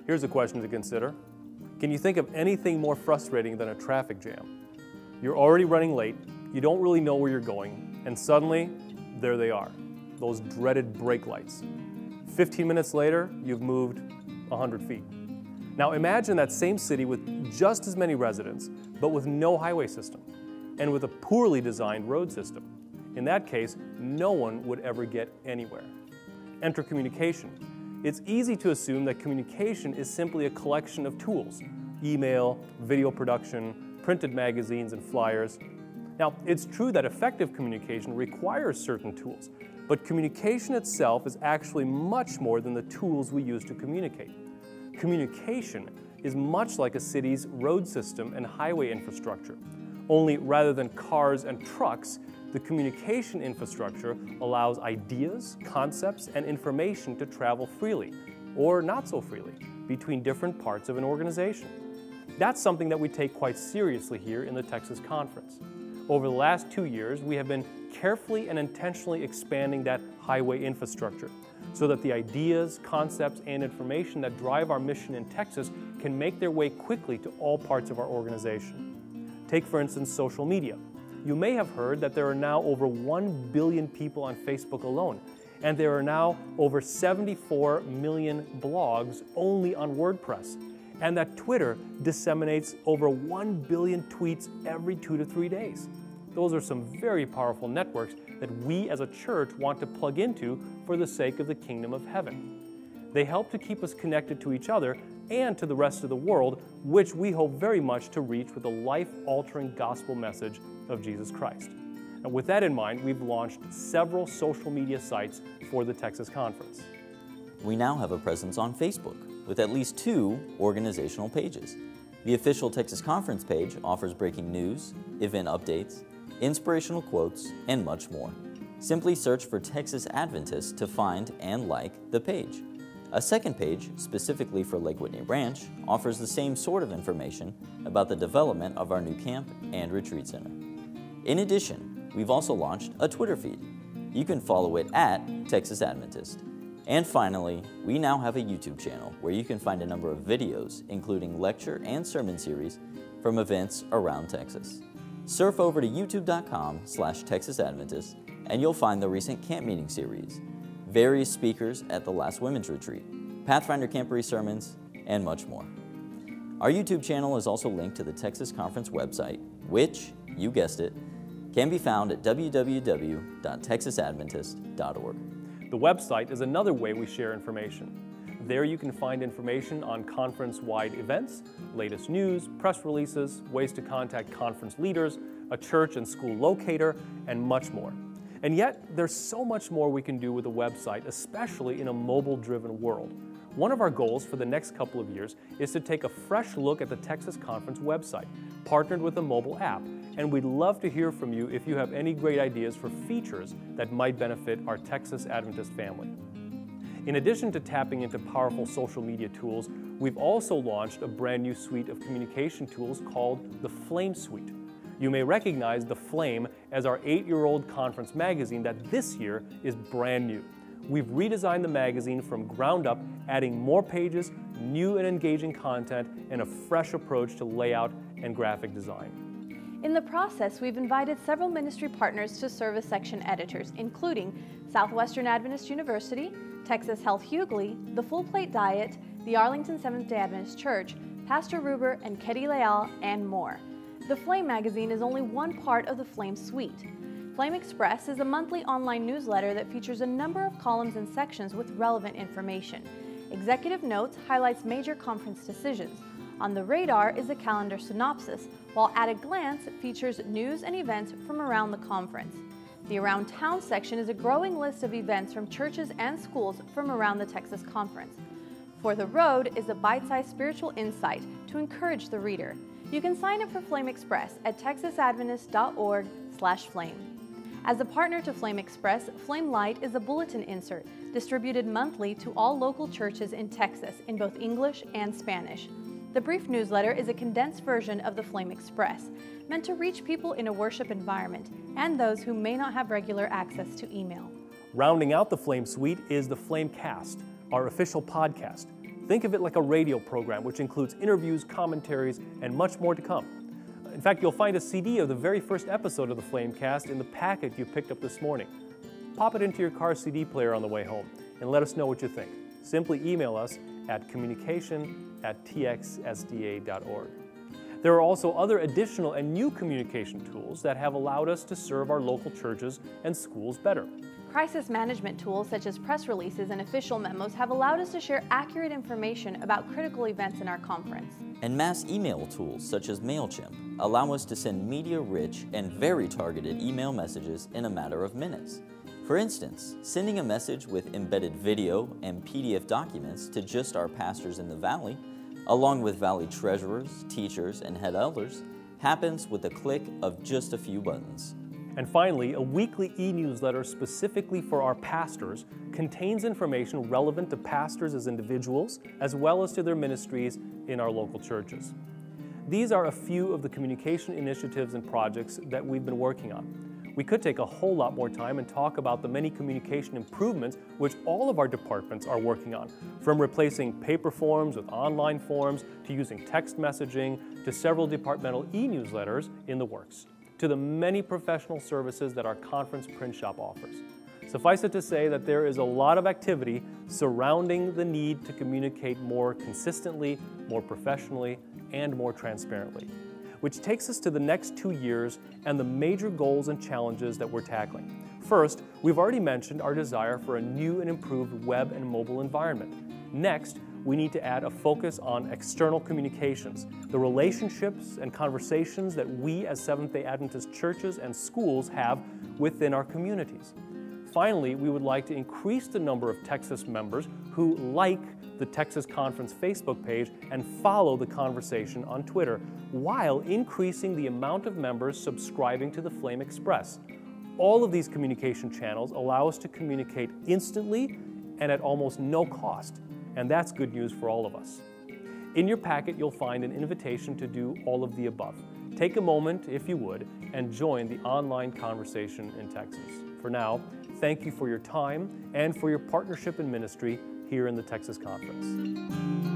Here's a question to consider. Can you think of anything more frustrating than a traffic jam? You're already running late, you don't really know where you're going, and suddenly, there they are, those dreaded brake lights. 15 minutes later, you've moved 100 feet. Now imagine that same city with just as many residents, but with no highway system, and with a poorly designed road system. In that case, no one would ever get anywhere. Enter communication. It's easy to assume that communication is simply a collection of tools: email, video production, printed magazines, and flyers. Now, it's true that effective communication requires certain tools, but communication itself is actually much more than the tools we use to communicate. Communication is much like a city's road system and highway infrastructure, only rather than cars and trucks, the communication infrastructure allows ideas, concepts, and information to travel freely, or not so freely, between different parts of an organization. That's something that we take quite seriously here in the Texas Conference. Over the last 2 years, we have been carefully and intentionally expanding that highway infrastructure so that the ideas, concepts, and information that drive our mission in Texas can make their way quickly to all parts of our organization. Take, for instance, social media. You may have heard that there are now over 1 billion people on Facebook alone, and there are now over 74 million blogs only on WordPress, and that Twitter disseminates over 1 billion tweets every 2 to 3 days. Those are some very powerful networks that we as a church want to plug into for the sake of the kingdom of heaven. They help to keep us connected to each other and to the rest of the world, which we hope very much to reach with the life-altering gospel message of Jesus Christ. And with that in mind, we've launched several social media sites for the Texas Conference. We now have a presence on Facebook with at least 2 organizational pages. The official Texas Conference page offers breaking news, event updates, inspirational quotes, and much more. Simply search for Texas Adventist to find and like the page. A second page, specifically for Lake Whitney Ranch, offers the same sort of information about the development of our new camp and retreat center. In addition, we've also launched a Twitter feed. You can follow it at Texas Adventist. And finally, we now have a YouTube channel where you can find a number of videos, including lecture and sermon series from events around Texas. Surf over to youtube.com/Texas Adventist and you'll find the recent camp meeting series, various speakers at the last Women's Retreat, Pathfinder Camporee sermons, and much more. Our YouTube channel is also linked to the Texas Conference website, which, you guessed it, can be found at www.texasadventist.org. The website is another way we share information. There you can find information on conference-wide events, latest news, press releases, ways to contact conference leaders, a church and school locator, and much more. And yet, there's so much more we can do with a website, especially in a mobile-driven world. One of our goals for the next couple of years is to take a fresh look at the Texas Conference website, partnered with a mobile app, and we'd love to hear from you if you have any great ideas for features that might benefit our Texas Adventist family. In addition to tapping into powerful social media tools, we've also launched a brand new suite of communication tools called the Flame Suite. You may recognize the Flame as our 8-year-old conference magazine that this year is brand new. We've redesigned the magazine from ground up, adding more pages, new and engaging content, and a fresh approach to layout and graphic design. In the process, we've invited several ministry partners to serve as section editors, including Southwestern Adventist University, Texas Health Hughley, The Full Plate Diet, the Arlington Seventh-day Adventist Church, Pastor Ruber and Ketty Leal, and more. The Flame magazine is only one part of the Flame suite. Flame Express is a monthly online newsletter that features a number of columns and sections with relevant information. Executive Notes highlights major conference decisions. On the Radar is a calendar synopsis, while At a Glance features news and events from around the conference. The Around Town section is a growing list of events from churches and schools from around the Texas Conference. For the Road is a bite-sized spiritual insight to encourage the reader. You can sign up for Flame Express at texasadventist.org/flame. As a partner to Flame Express, Flame Light is a bulletin insert distributed monthly to all local churches in Texas in both English and Spanish. The brief newsletter is a condensed version of the Flame Express, meant to reach people in a worship environment and those who may not have regular access to email. Rounding out the Flame Suite is the Flame Cast, our official podcast. Think of it like a radio program, which includes interviews, commentaries, and much more to come. In fact, you'll find a CD of the very first episode of the Flamecast in the packet you picked up this morning. Pop it into your car CD player on the way home and let us know what you think. Simply email us at communication@txsda.org. There are also other additional and new communication tools that have allowed us to serve our local churches and schools better. Crisis management tools such as press releases and official memos have allowed us to share accurate information about critical events in our conference. And mass email tools such as MailChimp allow us to send media-rich and very targeted email messages in a matter of minutes. For instance, sending a message with embedded video and PDF documents to just our pastors in the Valley, along with Valley treasurers, teachers, and head elders, happens with a click of just a few buttons. And finally, a weekly e-newsletter specifically for our pastors contains information relevant to pastors as individuals, as well as to their ministries in our local churches. These are a few of the communication initiatives and projects that we've been working on. We could take a whole lot more time and talk about the many communication improvements which all of our departments are working on, from replacing paper forms with online forms, to using text messaging, to several departmental e-newsletters in the works, to the many professional services that our conference print shop offers. Suffice it to say that there is a lot of activity surrounding the need to communicate more consistently, more professionally, and more transparently, which takes us to the next 2 years and the major goals and challenges that we're tackling. First, we've already mentioned our desire for a new and improved web and mobile environment. Next, we need to add a focus on external communications, the relationships and conversations that we as Seventh-day Adventist churches and schools have within our communities. Finally, we would like to increase the number of Texas members who like the Texas Conference Facebook page and follow the conversation on Twitter, while increasing the amount of members subscribing to the Flame Express. All of these communication channels allow us to communicate instantly and at almost no cost, and that's good news for all of us. In your packet, you'll find an invitation to do all of the above. Take a moment, if you would, and join the online conversation in Texas. For now, thank you for your time and for your partnership in ministry here in the Texas Conference.